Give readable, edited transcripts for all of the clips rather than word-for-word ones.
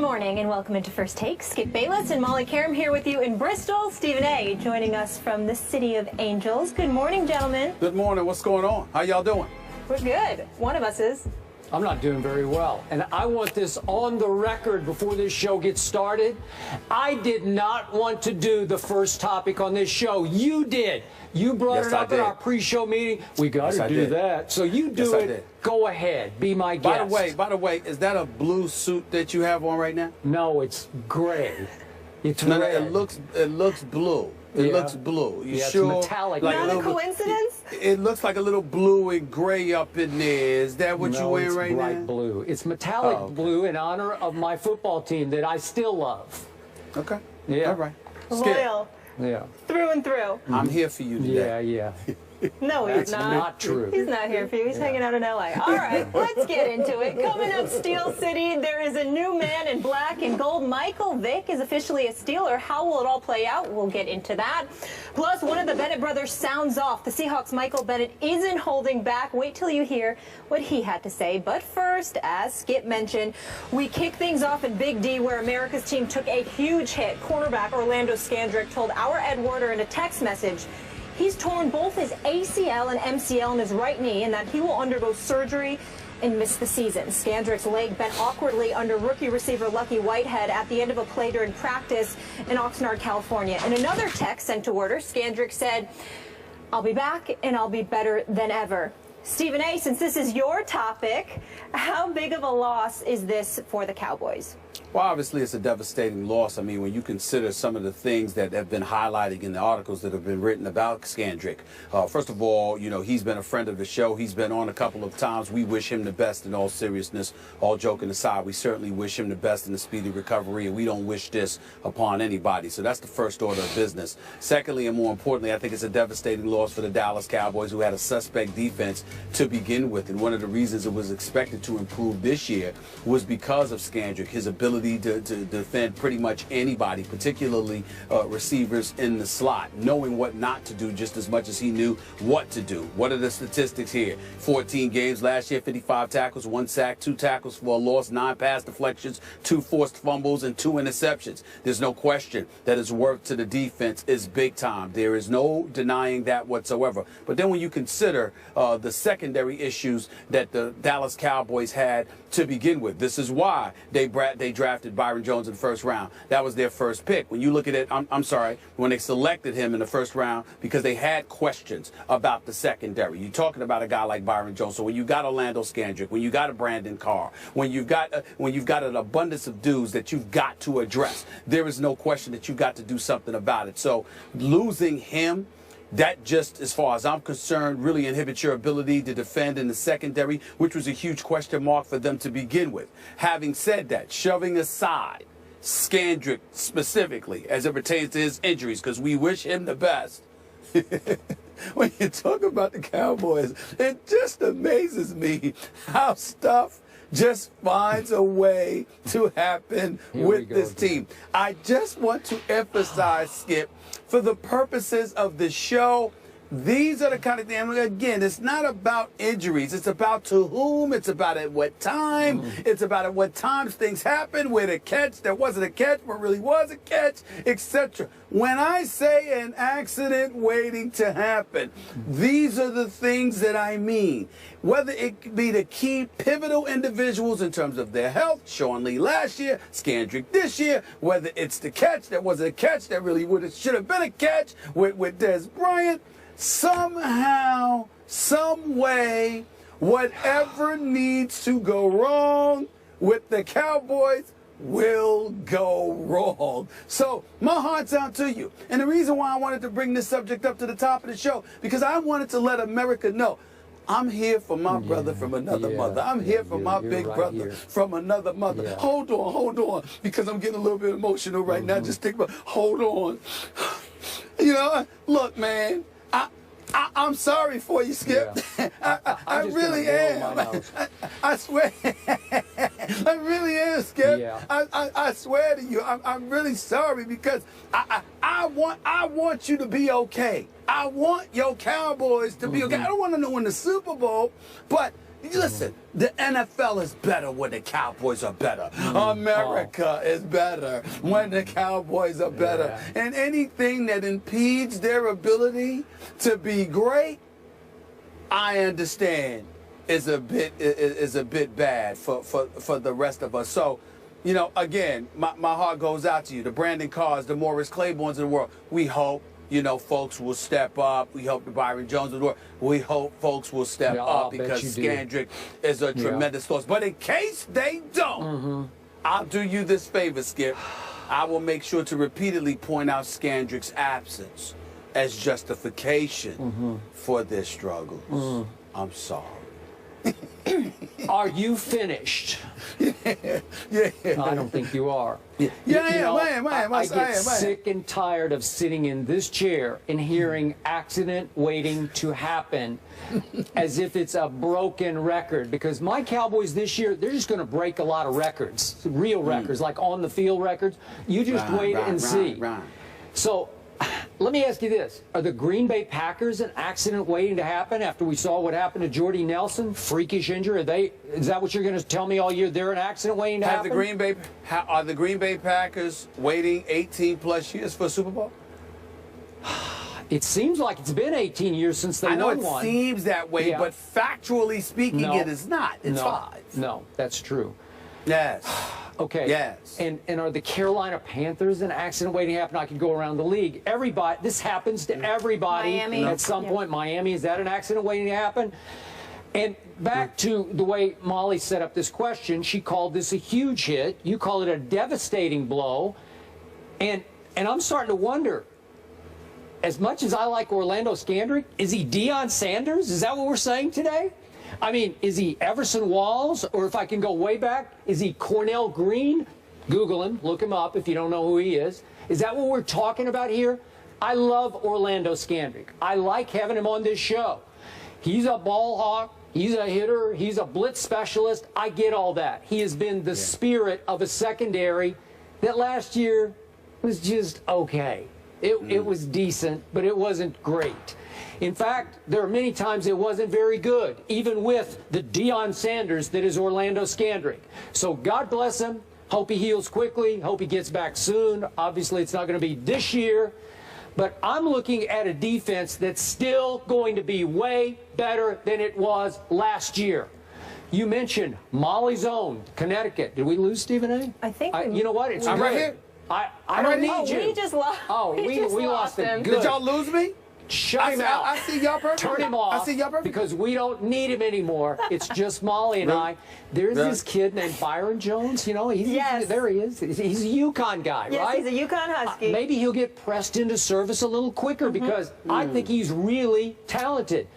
morning and welcome into First Take. Skip Bayless and Molly Karam here with you in Bristol. Stephen A. joining us from the City of Angels. Good morning, gentlemen. Good morning. What's going on? How y'all doing? We're good. One of us is. I'm not doing very well, and I want this on the record before this show gets started. I did not want to do the first topic on this show. You did. You brought it up at our pre-show meeting. We got to do that. So you do it. Go ahead. Be my guest. By the way, is that a blue suit that you have on right now? No, it's gray. It's red. red. It looks blue. It looks blue. You sure? It's metallic. Like not a coincidence? It looks like a little blue and gray up in there. Is that what you're wearing right now? No, it's bright blue. It's metallic blue in honor of my football team that I still love. Okay. Yeah. All right. Loyal. Yeah. Through and through. I'm here for you today. Yeah. No, he's That's not true. He's not here for you. He's hanging out in L.A. All right, let's get into it. Coming up, Steel City, there is a new man in black and gold. Michael Vick is officially a Steeler. How will it all play out? We'll get into that. Plus, one of the Bennett brothers sounds off. The Seahawks' Michael Bennett isn't holding back. Wait till you hear what he had to say. But first, as Skip mentioned, we kick things off in Big D, where America's team took a huge hit. Cornerback Orlando Scandrick told our Ed Warder in a text message he's torn both his ACL and MCL in his right knee and that he will undergo surgery and miss the season. Scandrick's leg bent awkwardly under rookie receiver Lucky Whitehead at the end of a play during practice in Oxnard, California. In another text sent to Warder, Scandrick said, "I'll be back and I'll be better than ever." Stephen A., since this is your topic, how big of a loss is this for the Cowboys? Well, obviously, it's a devastating loss. I mean, when you consider some of the things that have been highlighted in the articles that have been written about Scandrick. First of all, you know, he's been a friend of the show. He's been on a couple of times. We wish him the best in all seriousness. All joking aside, we certainly wish him the best in a speedy recovery, and we don't wish this upon anybody. So that's the first order of business. Secondly, and more importantly, I think it's a devastating loss for the Dallas Cowboys, who had a suspect defense to begin with. And one of the reasons it was expected to improve this year was because of Scandrick, his ability to defend pretty much anybody, particularly receivers in the slot, knowing what not to do just as much as he knew what to do. What are the statistics here? 14 games last year, 55 tackles, 1 sack, 2 tackles for a loss, 9 pass deflections, 2 forced fumbles, and 2 interceptions. There's no question that his work to the defense is big time. There is no denying that whatsoever. But then when you consider the secondary issues that the Dallas Cowboys had to begin with, this is why they drafted Byron Jones in the first round. That was their first pick. When you look at it, I'm sorry, when they selected him in the first round, because they had questions about the secondary. You're talking about a guy like Byron Jones. So when you got Orlando Scandrick, when you got a Brandon Carr, when you've got an abundance of dudes that you've got to address, there is no question that you've got to do something about it. So losing him, that just, as far as I'm concerned, really inhibits your ability to defend in the secondary, which was a huge question mark for them to begin with. Having said that, shoving aside Scandrick specifically as it pertains to his injuries, because we wish him the best. When you talk about the Cowboys, it just amazes me how stuff just finds a way to happen with this team. I just want to emphasize, Skip, for the purposes of the show, these are the kind of things, again, it's not about injuries. It's about to whom, it's about at what time, it's about at what times things happen, where the catch, there wasn't a catch, but really was a catch, etc. When I say an accident waiting to happen, these are the things that I mean. Whether it be the key pivotal individuals in terms of their health, Sean Lee last year, Scandrick this year, whether it's the catch that wasn't a catch that really should have been a catch with Des Bryant, somehow, some way, whatever needs to go wrong with the Cowboys will go wrong. So my heart's out to you. And the reason why I wanted to bring this subject up to the top of the show, because I wanted to let America know I'm here for my brother from another mother. I'm here for my big brother from another mother. Hold on, because I'm getting a little bit emotional right now. Just think about, hold on. You know, look, man, I'm sorry for you, Skip. I really am. I swear. I really am, Skip. Yeah. I swear to you, I'm really sorry, because I want you to be okay. I want your Cowboys to be okay. I don't want to win the Super Bowl, but Listen, the NFL is better when the Cowboys are better. America is better when the Cowboys are better. And anything that impedes their ability to be great, I understand, is a bit bad for the rest of us. So, you know, again, my heart goes out to you. The Brandon Carrs, the Morris Claibornes of the world. We hope, you know, folks will step up. We hope the Byron Jones of the world. We hope folks will step up because Scandrick is a tremendous loss. But in case they don't, I'll do you this favor, Skip. I will make sure to repeatedly point out Scandrick's absence as justification for their struggles. I'm sorry. Are you finished? Yeah. I don't think you are. I get sick and tired of sitting in this chair and hearing accident waiting to happen as if it's a broken record. Because my Cowboys this year, they're just going to break a lot of records, real records, like on the field records. You just wait and see. So let me ask you this. Are the Green Bay Packers an accident waiting to happen after we saw what happened to Jordy Nelson? Freakish injury? Is that what you're going to tell me all year? They're an accident waiting to happen? Are the Green Bay Packers waiting 18-plus years for a Super Bowl? It seems like it's been 18 years since they won one. I know it seems that way, but factually speaking, it is not. It's 5. No, that's true. Yes. Okay. Yes. And are the Carolina Panthers an accident waiting to happen? I could go around the league. Everybody, this happens to everybody Miami. at some point. Miami, is that an accident waiting to happen? And back to the way Molly set up this question, she called this a huge hit. You call it a devastating blow. And I'm starting to wonder, as much as I like Orlando Scandrick, is he Deion Sanders? Is that what we're saying today? I mean, is he Everson Walls? Or if I can go way back, is he Cornell Green? Google him, look him up if you don't know who he is. Is that what we're talking about here? I love Orlando Scandrick. I like having him on this show. He's a ball hawk. He's a hitter. He's a blitz specialist. I get all that. He has been the spirit of a secondary that last year was just okay. It was decent, but it wasn't great. In fact, there are many times it wasn't very good, even with the Deion Sanders that is Orlando Scandrick. So God bless him. Hope he heals quickly. Hope he gets back soon. Obviously, it's not going to be this year. But I'm looking at a defense that's still going to be way better than it was last year. You mentioned Molly's own, Connecticut. Did we lose Stephen A? I think you know what? It's I'm good. right here. I don't need you. We just lost. Oh, we lost him. Good. Did y'all lose me? Shut him out. I see y'all perfect. Turn him off. I see y'all perfect. Because we don't need him anymore. It's just Molly and I. There's this kid named Byron Jones. You know, there he is. He's a Yukon guy, yes, right? He's a Yukon Husky. Maybe he'll get pressed into service a little quicker because I think he's really talented.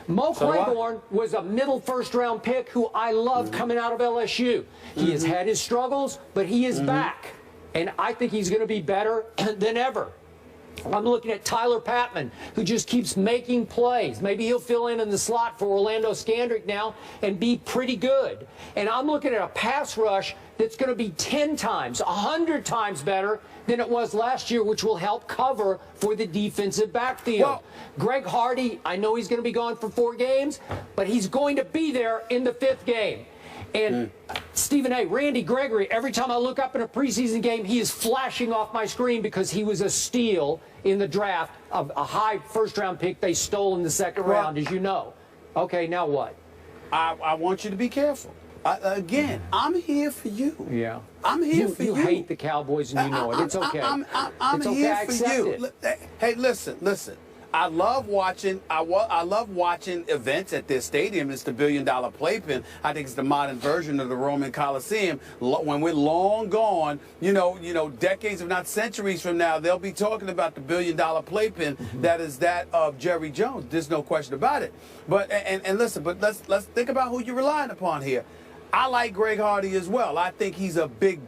Mo Claiborne was a middle first-round pick who I love coming out of LSU. He has had his struggles, but he is back. And I think he's going to be better than ever. I'm looking at Tyler Patman, who just keeps making plays. Maybe he'll fill in the slot for Orlando Scandrick now and be pretty good. And I'm looking at a pass rush that's going to be 10 times, 100 times better than it was last year, which will help cover for the defensive backfield. Well, Greg Hardy, I know he's going to be gone for 4 games, but he's going to be there in the 5th game. And Stephen A., Randy Gregory, every time I look up in a preseason game, he is flashing off my screen because he was a steal in the draft, of a high first-round pick they stole in the 2nd round, as you know. Okay, now what? I want you to be careful. Again, I'm here for you. Yeah. I'm here for you. You hate the Cowboys and you know it. It's okay. I'm it's okay. here I for accept you. it. Hey, listen. I love watching events at this stadium. It's the $1 billion playpen. I think it's the modern version of the Roman Coliseum. When we're long gone, you know, decades if not centuries from now, they'll be talking about the $1 billion playpen that is that of Jerry Jones. There's no question about it. But and listen, but let's think about who you're relying upon here. I like Greg Hardy as well. I think he's a big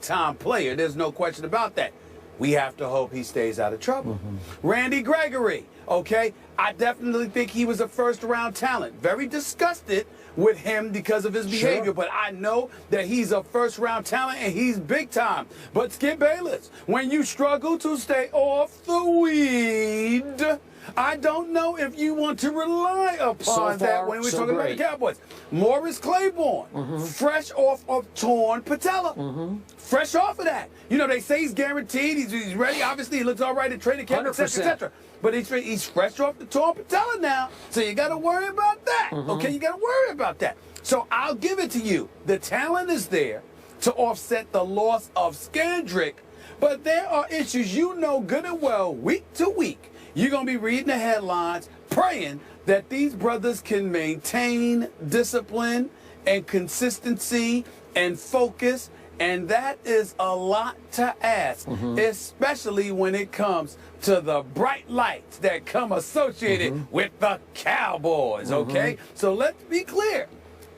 time player. There's no question about that. We have to hope he stays out of trouble. Randy Gregory, okay? I definitely think he was a first-round talent. Very disgusted with him because of his behavior, but I know that he's a first-round talent and he's big time. But Skip Bayless, when you struggle to stay off the weed, I don't know if you want to rely upon that when we're talking about the Cowboys. Morris Claiborne, fresh off of torn patella. Fresh off of that. You know, they say he's guaranteed. He's ready. Obviously, he looks all right at training camp, etc., etc. But he's fresh off the torn patella now. So you got to worry about that. Okay, you got to worry about that. So I'll give it to you. The talent is there to offset the loss of Skandrick. But there are issues you know good and well, week to week. You're going to be reading the headlines, praying that these brothers can maintain discipline and consistency and focus. And that is a lot to ask, especially when it comes to the bright lights that come associated with the Cowboys, okay? So let's be clear.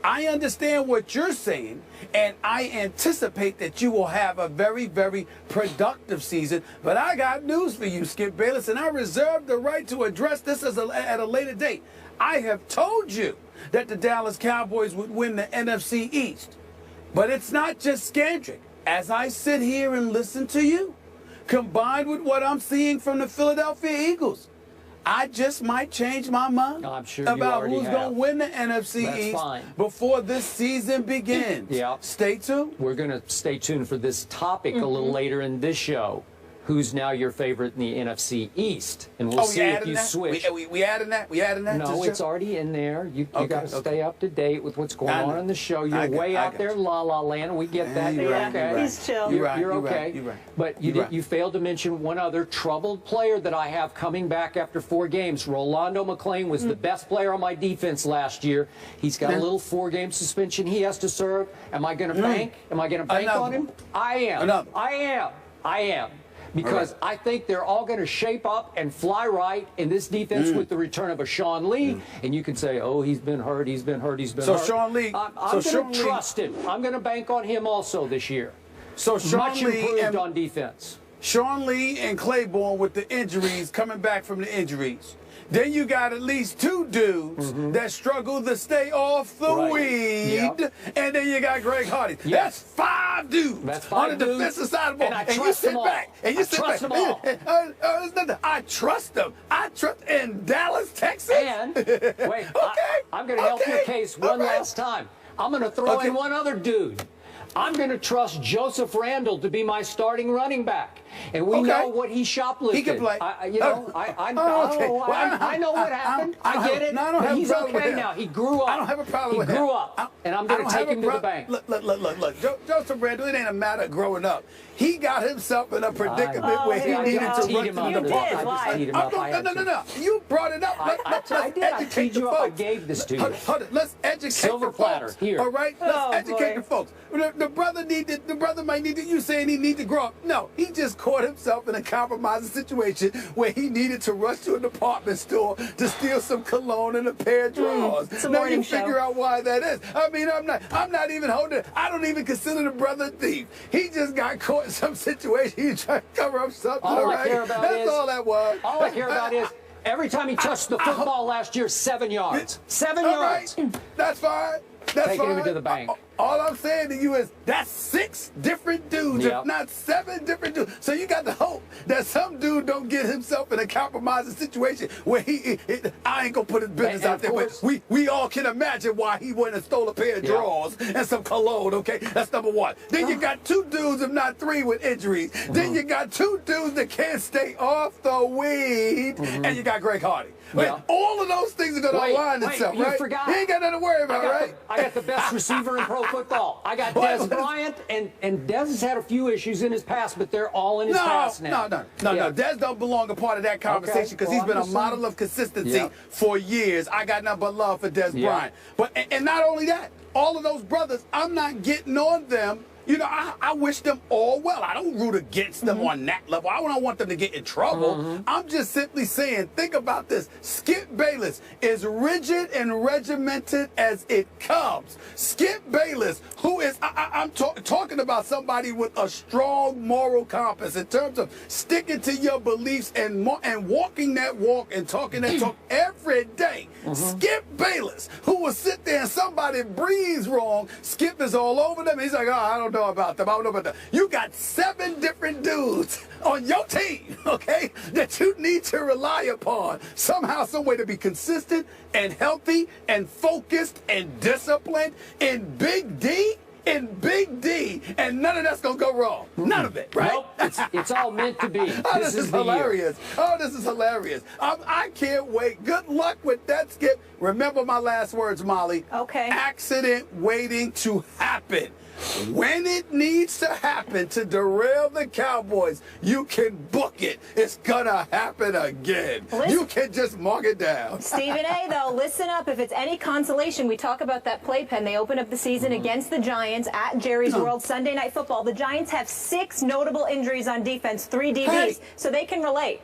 I understand what you're saying, and I anticipate that you will have a very, very productive season. But I got news for you, Skip Bayless, and I reserve the right to address this at a later date. I have told you that the Dallas Cowboys would win the NFC East. But it's not just Skandrick. As I sit here and listen to you, combined with what I'm seeing from the Philadelphia Eagles, I just might change my mind about who's going to win the NFC East before this season begins. Stay tuned. We're going to stay tuned for this topic a little later in this show. Who's now your favorite in the NFC East? And we'll see if you switch. We adding that? We adding that? No, it's already in there. You got to stay up to date with what's going on in the show. You're way out there, La La Land. We get that. You're okay. He's chill. You're okay. But you failed to mention one other troubled player that I have coming back after 4 games. Rolando McClain was the best player on my defense last year. He's got a little 4-game suspension he has to serve. Am I going to bank? Am I going to bank on him? I am. I am. Because I think they're all going to shape up and fly right in this defense with the return of a Sean Lee. And you can say, oh, he's been hurt, he's been hurt, he's been hurt. So Sean Lee. I'm going to trust him. I'm going to bank on him also this year. So Sean Much Lee improved on defense. Sean Lee and Claiborne with the injuries, coming back from the injuries. Then you got at least 2 dudes that struggle to stay off the weed. And then you got Greg Hardy. That's 5 dudes on the defensive side of the ball. And you sit back. And you sit back. I trust them. I trust in Dallas, Texas. And, wait, I'm going to help your case one last time. I'm going to throw in one other dude. I'm going to trust Joseph Randle to be my starting running back. And we know what he shoplifted. He can play. I know what happened. I get it. But he's okay now. He grew up. I don't have a problem with him. He grew up. And I'm going to take him to the bank. Look. Joseph Randle, it ain't a matter of growing up. He got himself in a predicament where he needed to run to the department. No. You brought it up. I did. I teed you up. I gave this to you. Hold it. Let's educate Silver platter. Here. All right? Let's educate the folks. The brother might need to, you saying he need to grow up. No, he just caught himself in a compromising situation where he needed to rush to a department store to steal some cologne and a pair of drawers. Now you figure out why that is. I mean, I'm not even holding it. I don't even consider the brother a thief. He just got caught in some situation. He's trying to cover up something. All I care about That's all that was. All I care about is every time he touched the football last year, 7 yards. 7 yards. Right. That's fine. That's taking him to the bank. All I'm saying to you is that's 6 different dudes, if not 7 different dudes. So you got to hope that some dude don't get himself in a compromising situation where I ain't gonna put his business out there, but we all can imagine why he went and stole a pair of drawers and some cologne. Okay, that's number 1. Then you got 2 dudes, if not 3, with injuries. Then you got 2 dudes that can't stay off the weed, and you got Greg Hardy. All of those things are going to align themselves, right? Forgot. He ain't got nothing to worry about, right? I got the best receiver in pro football. I got Dez Bryant, and Dez has had a few issues in his past, but they're all in his past now. No. Dez don't belong a part of that conversation because he's been a model of consistency for years. I got nothing but love for Dez Bryant. And not only that, all of those brothers, I'm not getting on them. You know, I wish them all well. I don't root against them on that level. I don't want them to get in trouble. I'm just simply saying, think about this. Skip Bayless is rigid and regimented as it comes. Skip Bayless, who is, I'm talking about somebody with a strong moral compass in terms of sticking to your beliefs and walking that walk and talking that talk every day. Skip Bayless, who will sit there and somebody breathes wrong, Skip is all over them. He's like, oh, I don't don't know about them. I don't know about them. You got 7 different dudes on your team, okay, that you need to rely upon somehow, some way to be consistent and healthy and focused and disciplined in Big D. And none of that's gonna go wrong. None of it, right? Nope, it's all meant to be. Oh, this is hilarious. Oh, this is hilarious. I can't wait. Good luck with that, Skip. Remember my last words, Molly. Okay. Accident waiting to happen. When it needs to happen to derail the Cowboys, you can book it. It's gonna happen again. You can just mark it down. Stephen A, though, listen up. If it's any consolation, we talk about that playpen. They open up the season against the Giants at Jerry's World Sunday Night Football. The Giants have 6 notable injuries on defense, 3 DBs, so they can relate.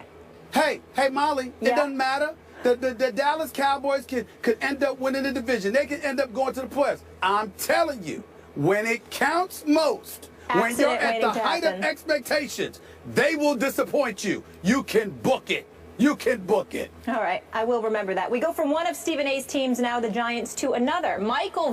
Hey, Molly, it doesn't matter. The Dallas Cowboys could end up winning the division. They could end up going to the playoffs. I'm telling you. When it counts most, when you're at the height of expectations, they will disappoint you. You can book it. You can book it. All right, I will remember that. We go from one of Stephen A's teams now, the Giants, to another. Michael